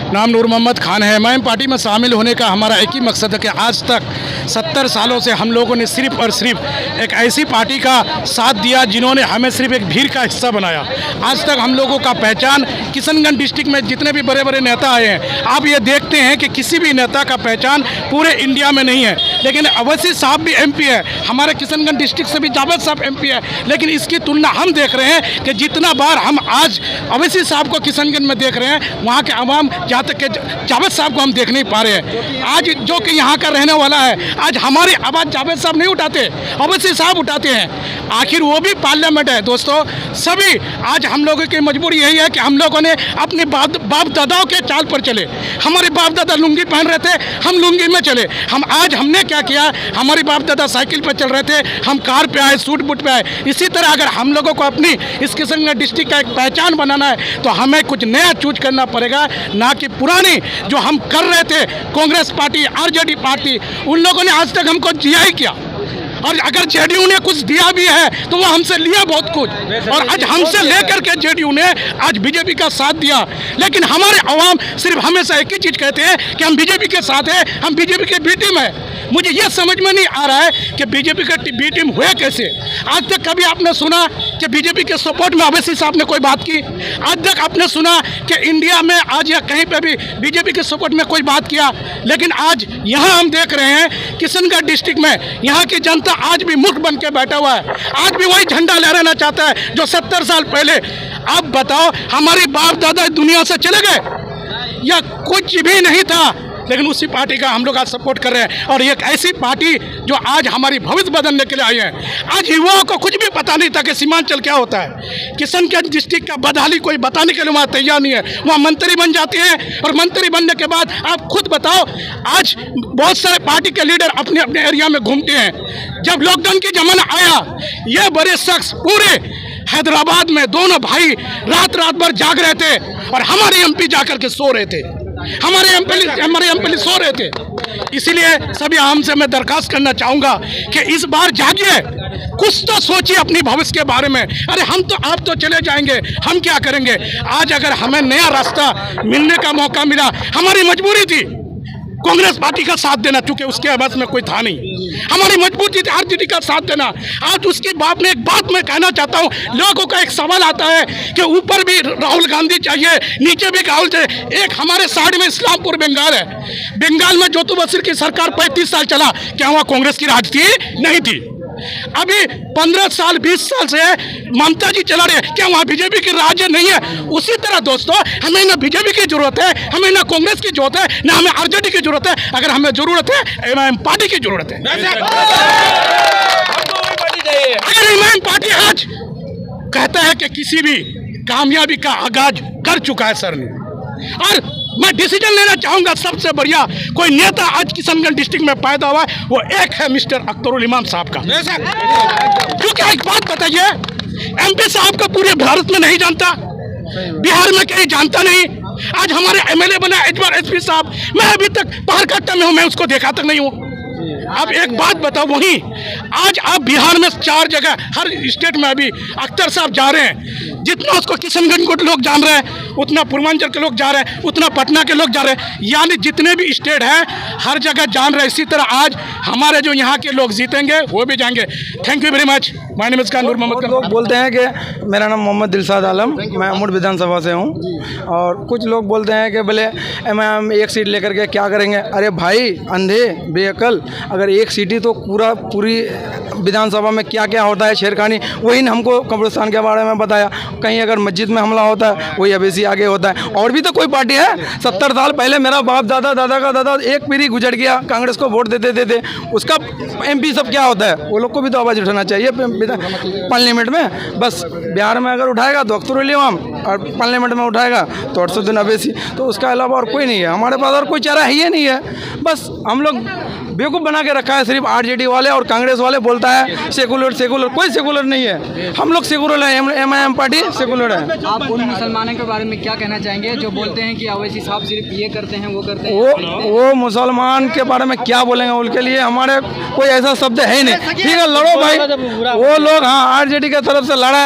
नाम नूर मोहम्मद खान है। MIM party में शामिल होने का हमारा एक ही मकसद है कि आज तक 70 सालों से हम लोगों ने सिर्फ और सिर्फ एक ऐसी पार्टी का साथ दिया जिन्होंने हमें सिर्फ एक भीड़ का हिस्सा बनाया। आज तक हम लोगों का पहचान किशनगंज डिस्ट्रिक्ट में जितने भी बड़े बड़े नेता आए हैं, आप ये देखते हैं कि किसी भी नेता का पहचान पूरे इंडिया में नहीं है। लेकिन अवैसी साहब भी एमपी है, हमारे किशनगंज डिस्ट्रिक्ट से भी जावेद साहब एमपी है। लेकिन इसकी तुलना हम देख रहे हैं कि जितना बार हम आज अवैसी साहब को किशनगंज में देख रहे हैं, वहाँ के आवाम जहाँ तक के जावेद साहब को हम देख नहीं पा रहे हैं। आज जो कि यहाँ का रहने वाला है, आज हमारी आवाज़ जावेद साहब नहीं उठाते, अवैसी साहब उठाते हैं। आखिर वो भी पार्लियामेंट है दोस्तों। सभी आज हम लोगों की मजबूरी यही है कि हम लोगों ने अपने बाप दादाओं के चाल पर चले। हमारे बाप दादा लुंगी पहन रहे थे, हम लुंगी में चले। हमने क्या किया, हमारे बाप दादा साइकिल पर चल रहे थे, हम कार पे आए, सूट बूट पे आए। इसी तरह अगर हम लोगों को अपनी इस किशनगंज डिस्ट्रिक्ट का एक पहचान बनाना है तो हमें कुछ नया चूज करना पड़ेगा, ना कि पुरानी जो हम कर रहे थे। कांग्रेस पार्टी, आरजेडी पार्टी, उन लोगों ने आज तक हमको दिया ही क्या। और अगर जेडीयू ने कुछ दिया भी है तो वो हमसे लिया बहुत कुछ, और आज हमसे लेकर के जेडीयू ने आज बीजेपी का साथ दिया। लेकिन हमारे अवाम सिर्फ हमेशा एक ही चीज़ कहते हैं कि हम बीजेपी के साथ हैं, हम बीजेपी के बी टीम है। मुझे ये समझ में नहीं आ रहा है कि बीजेपी का बी टीम हुए कैसे। आज तक कभी आपने सुना कि बीजेपी के सपोर्ट में अवैसी साहब ने कोई बात की? आज तक आपने सुना कि इंडिया में आज या कहीं पे भी बीजेपी के सपोर्ट में कोई बात किया? लेकिन आज यहाँ हम देख रहे हैं किशनगंज डिस्ट्रिक्ट में यहाँ की जनता आज भी मुक्त बन के बैठा हुआ है। आज भी वही झंडा लहराना चाहता है जो 70 साल पहले। अब बताओ, हमारे बाप दादा दुनिया से चले गए या कुछ भी नहीं था, लेकिन उसी पार्टी का हम लोग आज सपोर्ट कर रहे हैं। और एक ऐसी पार्टी जो आज हमारी भविष्य बदलने के लिए आई है। आज युवाओं को कुछ भी पता नहीं था कि सीमांचल क्या होता है। किशनगंज डिस्ट्रिक्ट का बदहाली कोई बताने के लिए वहाँ तैयार नहीं है। वहाँ मंत्री बन जाते हैं, और मंत्री बनने के बाद आप खुद बताओ, आज बहुत सारे पार्टी के लीडर अपने अपने एरिया में घूमते हैं। जब लॉकडाउन की जमाना आया, ये बड़े शख्स पूरे हैदराबाद में दोनों भाई रात भर जाग रहे थे, और हमारे एमपी जाकर के सो रहे थे, हमारे एमपी सो रहे थे। इसीलिए सभी आम से मैं दरखास्त करना चाहूँगा कि इस बार जागिए, कुछ तो सोचिए अपनी भविष्य के बारे में। अरे आप तो चले जाएंगे, हम क्या करेंगे? आज अगर हमें नया रास्ता मिलने का मौका मिला, हमारी मजबूरी थी कांग्रेस पार्टी का साथ देना, क्योंकि उसके आवाज में कोई था नहीं। हमारी मजबूती थी आरजेडी का साथ देना। आज उसके बाप ने एक बात मैं कहना चाहता हूँ, लोगों का एक सवाल आता है कि ऊपर भी राहुल गांधी चाहिए, नीचे भी राहुल चाहिए। एक हमारे साइड में इस्लामपुर बंगाल है, बंगाल में जोतू बशीर की सरकार 35 साल चला, क्या वहाँ कांग्रेस की राज थी? नहीं थी। अभी 15 साल 20 साल से ममता जी चला रहे हैं, क्या वहाँ बीजेपी की राज नहीं है? उसी तरह दोस्तों, हमें ना बीजेपी की जरूरत है, हमें ना कांग्रेस की जरूरत है, ना हमें आरजेडी की जरूरत है। अगर हमें जरूरत है, एमआईएम पार्टी की जरूरत है। अगर एमआईएम पार्टी आज कहता है कि किसी भी कामयाबी का आगाज कर चुका है सर ने, और मैं डिसीजन लेना चाहूंगा, सबसे बढ़िया कोई नेता आज किशनगंज डिस्ट्रिक्ट में पैदा हुआ है, वो एक है मिस्टर अख्तरुल इमाम साहब का। क्योंकि एक बात बताइए, एमपी साहब का पूरे भारत में नहीं जानता, बिहार में कहीं जानता नहीं। आज हमारे एमएलए बना एजवर एसपी साहब, मैं अभी तक पारकट्टा में हूँ, मैं उसको देखा तक नहीं हूँ। अब एक बात बताओ, वहीं आज आप बिहार में 4 जगह, हर स्टेट में अभी अख्तर साहब जा रहे हैं। जितना उसको किशनगंज को लोग जान रहे हैं, उतना पूर्वांचल के लोग जा रहे हैं, उतना पटना के लोग जा रहे हैं, यानी जितने भी स्टेट हैं हर जगह जान रहे हैं। इसी तरह आज हमारे जो यहाँ के लोग जीतेंगे वो भी जाएंगे। Thank you very much. My name is Noor Mohammad. लोग बोलते हैं कि मेरा नाम मोहम्मद दिलशाद आलम, मैं अमूड विधानसभा से हूँ, और कुछ लोग बोलते हैं कि बोले एमआईएम एक सीट लेकर के क्या करेंगे। अरे भाई अंधे बेअकल, अगर एक सीट ही तो पूरी विधानसभा में क्या क्या होता है छेड़खानी, वही ने हमको कब्रिस्तान के बारे में बताया। कहीं अगर मस्जिद में हमला होता है, वही अवैसी आगे होता है। और भी तो कोई पार्टी है, 70 साल पहले मेरा बाप दादा का दादा एक पीढ़ी गुजर गया, कांग्रेस को वोट देते उसका एमपी सब क्या होता है, वो लोग को भी तो आवाज़ उठाना चाहिए पार्लियामेंट में। बस बिहार में अगर उठाएगा तो अख्तरुल इमाम, और पार्लियामेंट में उठाएगा तो अरशदुद्दीन अवैसी, तो उसका अलावा और कोई नहीं है हमारे पास, और कोई चारा है ही नहीं है। बस हम लोग बेवकूफ़ बना के रखा है सिर्फ आरजेडी वाले और कांग्रेस वाले। बोलता है सेकुलर, कोई सेकुलर नहीं है, हम लोग सेकुलर हैं, एमआईएम पार्टी सेकुलर है। आप उन मुसलमानों के बारे में क्या कहना चाहेंगे जो बोलते हैं कि अवैसी साहब सिर्फ ये करते हैं वो करते हैं? वो मुसलमान के बारे में क्या बोलेंगे, उनके लिए हमारे कोई ऐसा शब्द है ही नहीं। ठीक है, लड़ो भाई, वो लोग हाँ आरजेडी की तरफ से लड़ा है।